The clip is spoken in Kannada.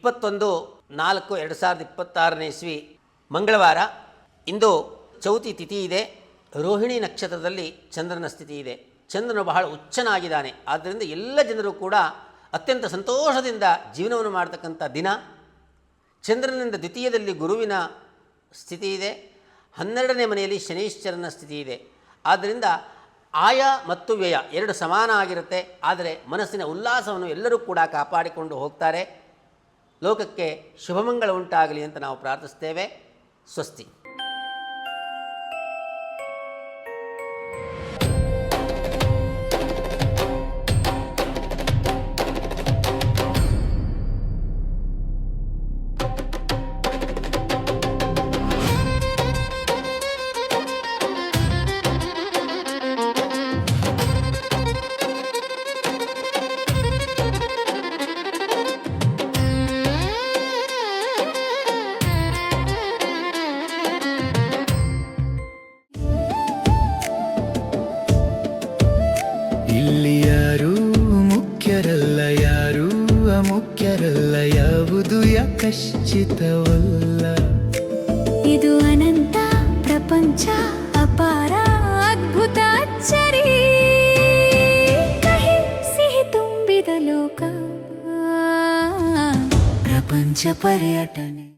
21/4/2026 ಇಸ್ವಿ ಮಂಗಳವಾರ. ಇಂದು ಚೌತಿ ತಿಥಿ ಇದೆ. ರೋಹಿಣಿ ನಕ್ಷತ್ರದಲ್ಲಿ ಚಂದ್ರನ ಸ್ಥಿತಿ ಇದೆ. ಚಂದ್ರನು ಬಹಳ ಉಚ್ಚನಾಗಿದ್ದಾನೆ. ಆದ್ದರಿಂದ ಎಲ್ಲ ಜನರು ಕೂಡ ಅತ್ಯಂತ ಸಂತೋಷದಿಂದ ಜೀವನವನ್ನು ಮಾಡತಕ್ಕಂಥ ದಿನ. ಚಂದ್ರನಿಂದ ದ್ವಿತೀಯದಲ್ಲಿ ಗುರುವಿನ ಸ್ಥಿತಿ ಇದೆ. 12ನೇ ಮನೆಯಲ್ಲಿ ಶನೀಶ್ವರನ ಸ್ಥಿತಿ ಇದೆ. ಆದ್ದರಿಂದ ಆಯ ಮತ್ತು ವ್ಯಯ ಎರಡು ಸಮಾನ ಆಗಿರುತ್ತೆ. ಆದರೆ ಮನಸ್ಸಿನ ಉಲ್ಲಾಸವನ್ನು ಎಲ್ಲರೂ ಕೂಡ ಕಾಪಾಡಿಕೊಂಡು ಹೋಗ್ತಾರೆ. ಲೋಕಕ್ಕೆ ಶುಭಮಂಗಳ ಉಂಟಾಗಲಿ ಅಂತ ನಾವು ಪ್ರಾರ್ಥಿಸ್ತೇವೆ. ಸ್ವಸ್ತಿ. ಇಲ್ಲಿ ಯಾರೂ ಮುಖ್ಯರಲ್ಲ, ಯಾರೂ ಅಮುಖ್ಯರಲ್ಲ, ಯಾವುದು ಯಾಕಶ್ಚಿತವಲ್ಲ. ಇದು ಅನಂತ ಪ್ರಪಂಚ, ಅಪಾರ ಅದ್ಭುತ ಅಚ್ಚರಿ, ಕಹಿ ಸಿಹಿ ತುಂಬಿದ ಲೋಕ, ಪ್ರಪಂಚ ಪರ್ಯಟನೆ.